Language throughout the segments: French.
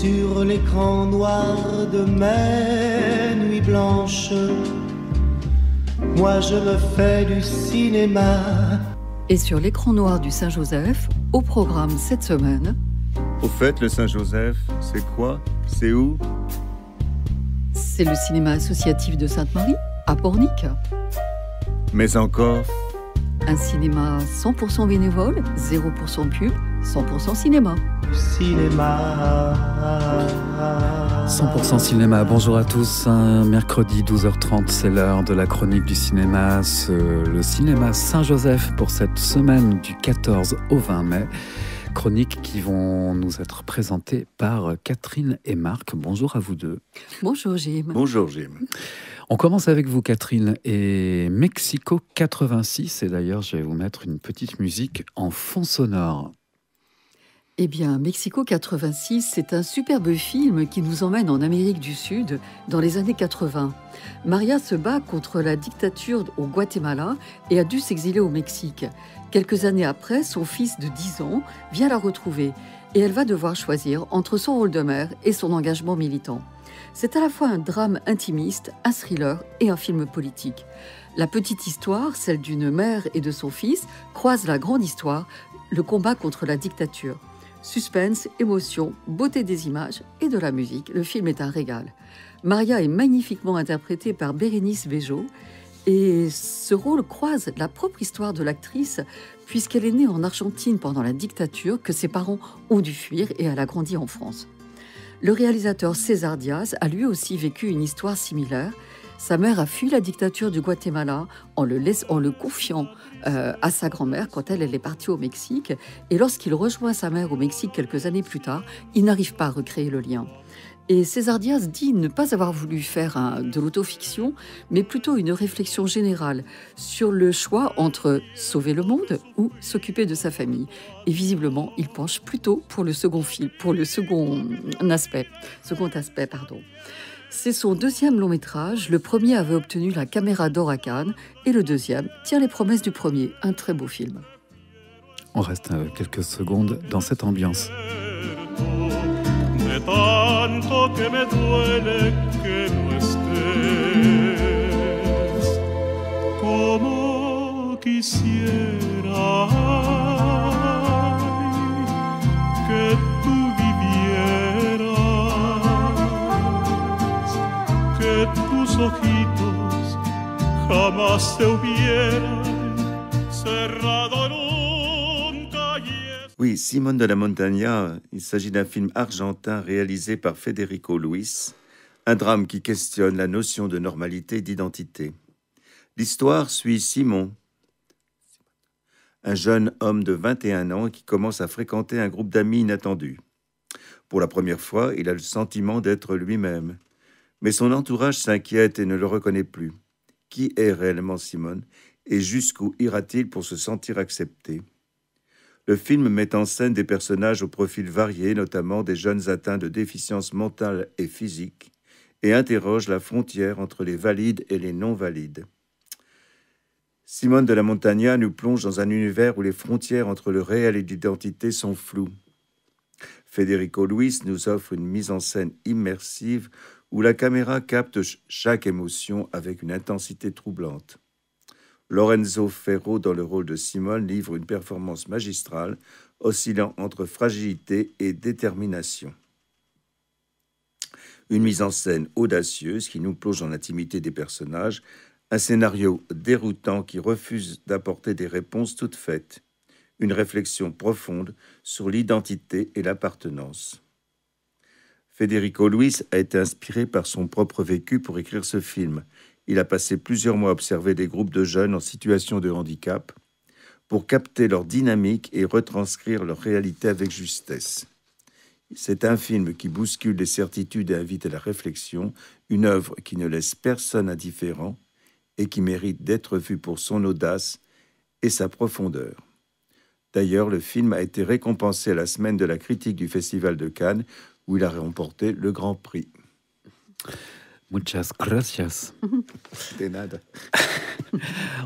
sur l'écran noir de mes nuits blanches, moi je me fais du cinéma. Et sur l'écran noir du Saint-Joseph, au programme cette semaine... Au fait, le Saint-Joseph, c'est quoi? C'est où? C'est le cinéma associatif de Sainte-Marie, à Pornic. Mais encore? Un cinéma 100% bénévole, 0% pub, 100% cinéma. Cinéma. 100% cinéma, bonjour à tous. Mercredi 12h30, c'est l'heure de la chronique du cinéma. Le cinéma Saint-Joseph pour cette semaine du 14 au 20 mai. Chroniques qui vont nous être présentées par Catherine et Marc. Bonjour à vous deux. Bonjour Jim. Bonjour Jim. On commence avec vous Catherine et Mexico 86. Et d'ailleurs, je vais vous mettre une petite musique en fond sonore. Eh bien, Mexico 86, c'est un superbe film qui nous emmène en Amérique du Sud dans les années 80. Maria se bat contre la dictature au Guatemala et a dû s'exiler au Mexique. Quelques années après, son fils de 10 ans vient la retrouver et elle va devoir choisir entre son rôle de mère et son engagement militant. C'est à la fois un drame intimiste, un thriller et un film politique. La petite histoire, celle d'une mère et de son fils, croise la grande histoire, le combat contre la dictature. Suspense, émotion, beauté des images et de la musique, le film est un régal. Maria est magnifiquement interprétée par Bérénice Bejo et ce rôle croise la propre histoire de l'actrice puisqu'elle est née en Argentine pendant la dictature, que ses parents ont dû fuir et elle a grandi en France. Le réalisateur César Diaz a lui aussi vécu une histoire similaire. Sa mère a fui la dictature du Guatemala en le confiant à sa grand-mère quand elle est partie au Mexique. Et lorsqu'il rejoint sa mère au Mexique quelques années plus tard, il n'arrive pas à recréer le lien. Et César Diaz dit ne pas avoir voulu faire de l'autofiction, mais plutôt une réflexion générale sur le choix entre sauver le monde ou s'occuper de sa famille. Et visiblement, il penche plutôt pour le second aspect. C'est son deuxième long métrage. Le premier avait obtenu la Caméra d'Or à Cannes et le deuxième tient les promesses du premier. Un très beau film. On reste quelques secondes dans cette ambiance. Tanto que me duele que no estés, como quisiera que tú vivieras, que tus ojitos jamás se hubieran cerrado nunca. Oui, Simone de la Montaña, il s'agit d'un film argentin réalisé par Federico Luis, un drame qui questionne la notion de normalité et d'identité. L'histoire suit Simon, un jeune homme de 21 ans qui commence à fréquenter un groupe d'amis inattendus. Pour la première fois, il a le sentiment d'être lui-même, mais son entourage s'inquiète et ne le reconnaît plus. Qui est réellement Simone et jusqu'où ira-t-il pour se sentir accepté? Le film met en scène des personnages aux profils variés, notamment des jeunes atteints de déficiences mentales et physiques, et interroge la frontière entre les valides et les non-valides. Simone de la Montaña nous plonge dans un univers où les frontières entre le réel et l'identité sont floues. Federico Luis nous offre une mise en scène immersive où la caméra capte chaque émotion avec une intensité troublante. Lorenzo Ferro, dans le rôle de Simone, livre une performance magistrale, oscillant entre fragilité et détermination. Une mise en scène audacieuse qui nous plonge dans l'intimité des personnages, un scénario déroutant qui refuse d'apporter des réponses toutes faites, une réflexion profonde sur l'identité et l'appartenance. Federico Luis a été inspiré par son propre vécu pour écrire ce film. Il a passé plusieurs mois à observer des groupes de jeunes en situation de handicap pour capter leur dynamique et retranscrire leur réalité avec justesse. C'est un film qui bouscule les certitudes et invite à la réflexion, une œuvre qui ne laisse personne indifférent et qui mérite d'être vue pour son audace et sa profondeur. D'ailleurs, le film a été récompensé à la semaine de la critique du Festival de Cannes, où il a remporté le Grand Prix. Muchas gracias. De nada.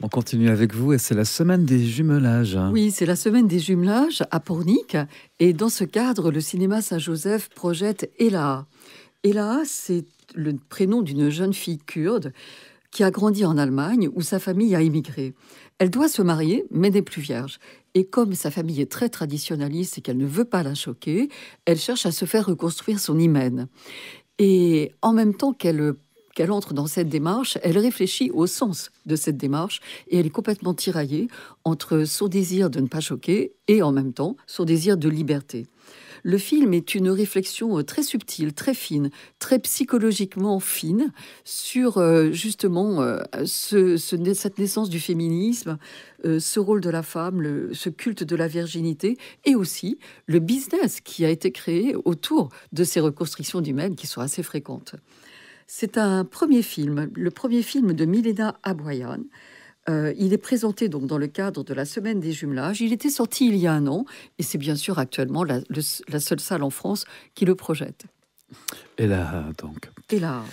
On continue avec vous et c'est la semaine des jumelages. Oui, c'est la semaine des jumelages à Pornic. Et dans ce cadre, le cinéma Saint-Joseph projette Ela. Ela, c'est le prénom d'une jeune fille kurde qui a grandi en Allemagne où sa famille a émigré. Elle doit se marier, mais n'est plus vierge. Et comme sa famille est très traditionnaliste et qu'elle ne veut pas la choquer, elle cherche à se faire reconstruire son hymen. Et en même temps qu'elle entre dans cette démarche, elle réfléchit au sens de cette démarche et elle est complètement tiraillée entre son désir de ne pas choquer et en même temps son désir de liberté. Le film est une réflexion très subtile, très fine, très psychologiquement fine sur justement cette naissance du féminisme, ce rôle de la femme, ce culte de la virginité et aussi le business qui a été créé autour de ces reconstructions d'hymen qui sont assez fréquentes. C'est un premier film, le premier film de Milena Aboyan. Il est présenté donc dans le cadre de la Semaine des jumelages. Il était sorti il y a un an et c'est bien sûr actuellement la seule salle en France qui le projette. Et là, donc. Et là,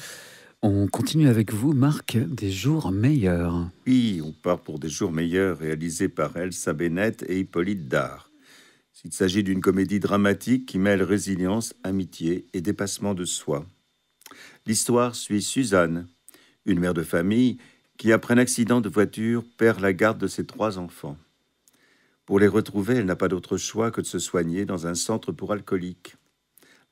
on continue avec vous, Marc, des jours meilleurs. Oui, on part pour des jours meilleurs, réalisés par Elsa Bennett et Hippolyte Dard. Il s'agit d'une comédie dramatique qui mêle résilience, amitié et dépassement de soi. L'histoire suit Suzanne, une mère de famille qui, après un accident de voiture, perd la garde de ses 3 enfants. Pour les retrouver, elle n'a pas d'autre choix que de se soigner dans un centre pour alcooliques.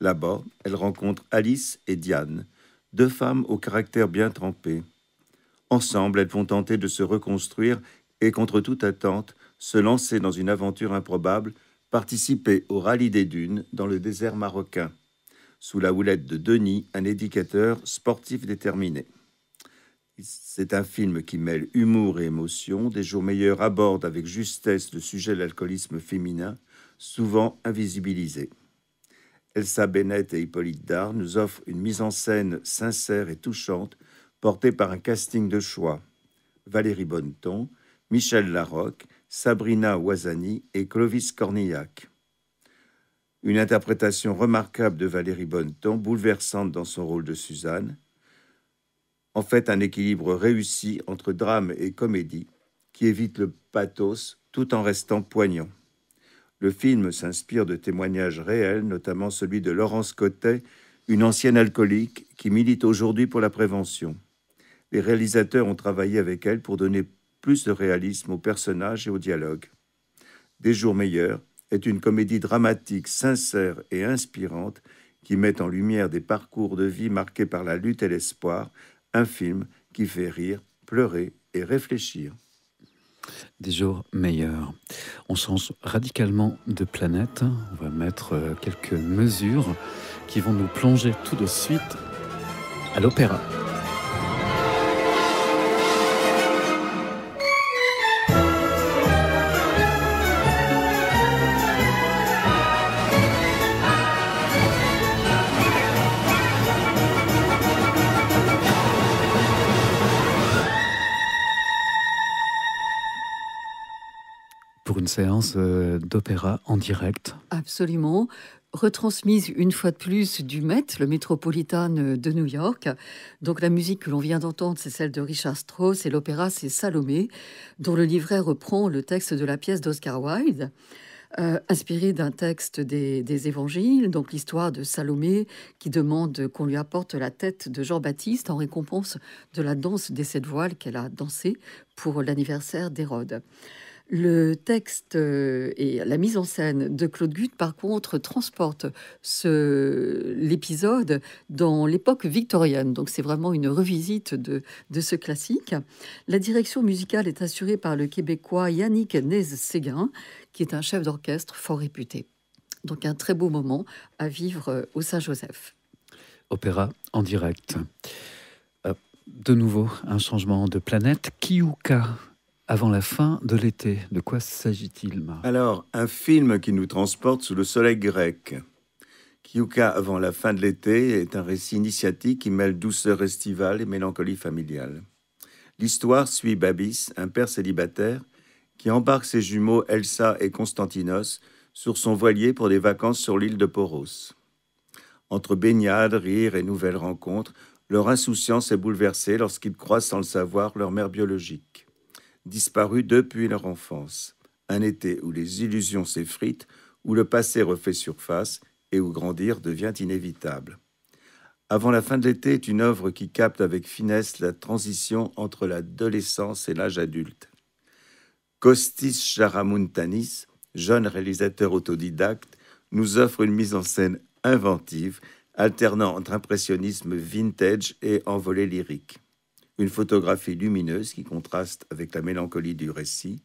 Là-bas, elle rencontre Alice et Diane, 2 femmes au caractère bien trempé. Ensemble, elles vont tenter de se reconstruire et, contre toute attente, se lancer dans une aventure improbable, participer au rallye des dunes dans le désert marocain, sous la houlette de Denis, un éducateur sportif déterminé. C'est un film qui mêle humour et émotion. Des jours meilleurs aborde avec justesse le sujet de l'alcoolisme féminin, souvent invisibilisé. Elsa Bennett et Hippolyte Dard nous offrent une mise en scène sincère et touchante, portée par un casting de choix. Valérie Bonneton, Michel Larocque, Sabrina Ouazani et Clovis Cornillac. Une interprétation remarquable de Valérie Bonneton, bouleversante dans son rôle de Suzanne. En fait, un équilibre réussi entre drame et comédie qui évite le pathos tout en restant poignant. Le film s'inspire de témoignages réels, notamment celui de Laurence Cottet, une ancienne alcoolique qui milite aujourd'hui pour la prévention. Les réalisateurs ont travaillé avec elle pour donner plus de réalisme aux personnages et au dialogue. Des jours meilleurs est une comédie dramatique, sincère et inspirante qui met en lumière des parcours de vie marqués par la lutte et l'espoir. Un film qui fait rire, pleurer et réfléchir. Des jours meilleurs. On change radicalement de planète. On va mettre quelques mesures qui vont nous plonger tout de suite à l'opéra. Pour une séance d'opéra en direct. absolument. Retransmise une fois de plus du Met, le Metropolitan de New York. Donc la musique que l'on vient d'entendre, c'est celle de Richard Strauss et l'opéra, c'est Salomé, dont le livret reprend le texte de la pièce d'Oscar Wilde. Inspiré d'un texte des évangiles, donc l'histoire de Salomé qui demande qu'on lui apporte la tête de Jean-Baptiste en récompense de la danse des 7 voiles qu'elle a dansée pour l'anniversaire d'Hérode. Le texte et la mise en scène de Claude Gutt, par contre, transporte l'épisode dans l'époque victorienne. Donc, c'est vraiment une revisite de ce classique. La direction musicale est assurée par le Québécois Yannick Nez-Séguin, qui est un chef d'orchestre fort réputé. Donc, un très beau moment à vivre au Saint-Joseph. Opéra en direct. De nouveau, un changement de planète. Kiuka. Avant la fin de l'été, de quoi s'agit-il, Marc ? Alors, un film qui nous transporte sous le soleil grec. Kiuka avant la fin de l'été est un récit initiatique qui mêle douceur estivale et mélancolie familiale. L'histoire suit Babis, un père célibataire, qui embarque ses jumeaux Elsa et Constantinos sur son voilier pour des vacances sur l'île de Poros. Entre baignades, rires et nouvelles rencontres, Leur insouciance est bouleversée lorsqu'ils croisent sans le savoir leur mère biologique, disparue depuis leur enfance. Un été où les illusions s'effritent, où le passé refait surface et où grandir devient inévitable. Avant la fin de l'été est une œuvre qui capte avec finesse la transition entre l'adolescence et l'âge adulte. Kostis Charamountanis, jeune réalisateur autodidacte, nous offre une mise en scène inventive, alternant entre impressionnisme vintage et envolée lyrique. Une photographie lumineuse qui contraste avec la mélancolie du récit,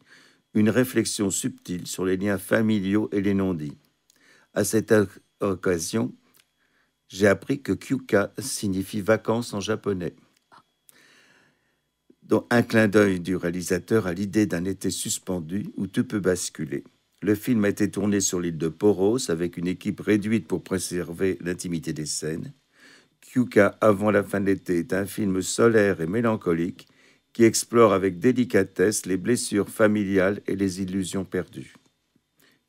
une réflexion subtile sur les liens familiaux et les non-dits. À cette occasion, j'ai appris que Kyuka signifie vacances en japonais. Donc, un clin d'œil du réalisateur à l'idée d'un été suspendu où tout peut basculer. Le film a été tourné sur l'île de Poros avec une équipe réduite pour préserver l'intimité des scènes. Kyuka, avant la fin de l'été, est un film solaire et mélancolique qui explore avec délicatesse les blessures familiales et les illusions perdues.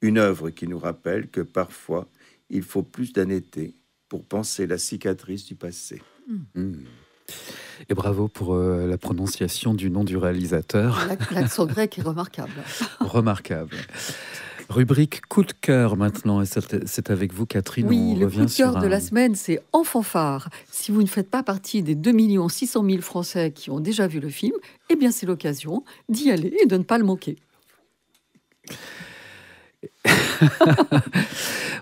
Une œuvre qui nous rappelle que parfois, il faut plus d'un été pour penser la cicatrice du passé. Et bravo pour la prononciation du nom du réalisateur. L'accent grec est remarquable. Remarquable. Rubrique coup de cœur maintenant, et c'est avec vous Catherine. Oui, on le revient coup de cœur sur de la semaine, c'est En fanfare. Si vous ne faites pas partie des 2 600 000 Français qui ont déjà vu le film, eh bien c'est l'occasion d'y aller et de ne pas le manquer.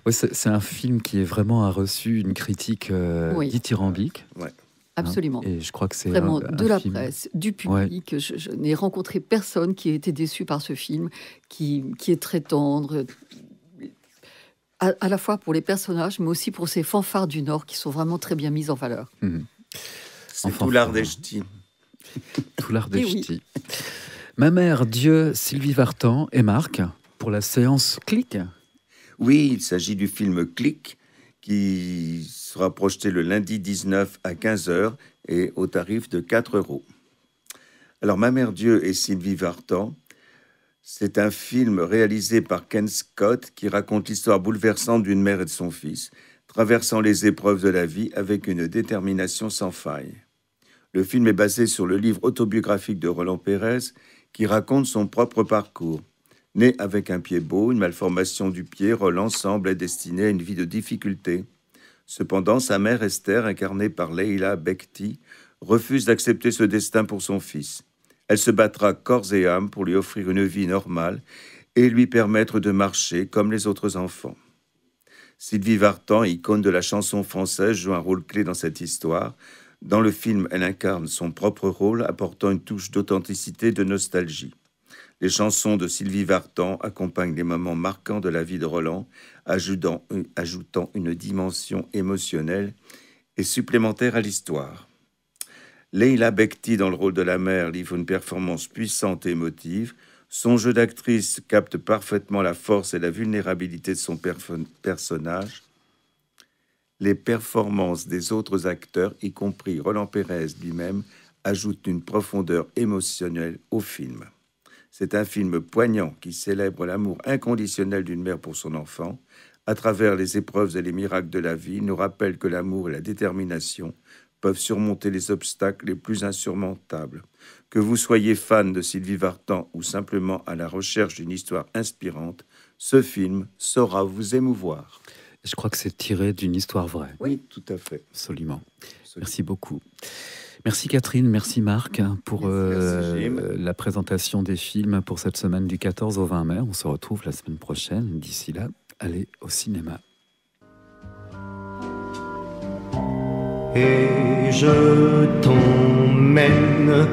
Oui, c'est un film qui est vraiment a reçu une critique dithyrambique. Ouais. Absolument. Et je crois que c'est vraiment un de la film... presse, du public. Ouais. Je n'ai rencontré personne qui ait été déçu par ce film, qui est très tendre, à la fois pour les personnages, mais aussi pour ces fanfares du Nord qui sont vraiment très bien mises en valeur. C'est tout l'art des ch'tis. Tout l'art des ch'tis. Ma mère, Dieu, Sylvie Vartan et Marc, pour la séance Clic. Oui, il s'agit du film Clic, qui sera projeté le lundi 19 à 15h et au tarif de 4 €. Alors, Ma mère Dieu et Sylvie Vartan, c'est un film réalisé par Ken Scott qui raconte l'histoire bouleversante d'une mère et de son fils, traversant les épreuves de la vie avec une détermination sans faille. Le film est basé sur le livre autobiographique de Roland Pérez qui raconte son propre parcours. Né avec un pied beau, une malformation du pied, Roland semble être destiné à une vie de difficulté. Cependant, sa mère Esther, incarnée par Leila Bekti, refuse d'accepter ce destin pour son fils. Elle se battra corps et âme pour lui offrir une vie normale et lui permettre de marcher comme les autres enfants. Sylvie Vartan, icône de la chanson française, joue un rôle clé dans cette histoire. Dans le film, elle incarne son propre rôle, apportant une touche d'authenticité et de nostalgie. Les chansons de Sylvie Vartan accompagnent les moments marquants de la vie de Roland, ajoutant une dimension émotionnelle et supplémentaire à l'histoire. Leila Bekti, dans le rôle de la mère, livre une performance puissante et émotive. Son jeu d'actrice capte parfaitement la force et la vulnérabilité de son personnage. Les performances des autres acteurs, y compris Roland Pérez lui-même, ajoutent une profondeur émotionnelle au film. C'est un film poignant qui célèbre l'amour inconditionnel d'une mère pour son enfant. À travers les épreuves et les miracles de la vie, il nous rappelle que l'amour et la détermination peuvent surmonter les obstacles les plus insurmontables. Que vous soyez fan de Sylvie Vartan ou simplement à la recherche d'une histoire inspirante, ce film saura vous émouvoir. Je crois que c'est tiré d'une histoire vraie. Oui, tout à fait. Absolument. Merci beaucoup. Merci Catherine, merci Marc pour la présentation des films pour cette semaine du 14 au 20 mai. On se retrouve la semaine prochaine. D'ici là, allez au cinéma. Et je t'emmène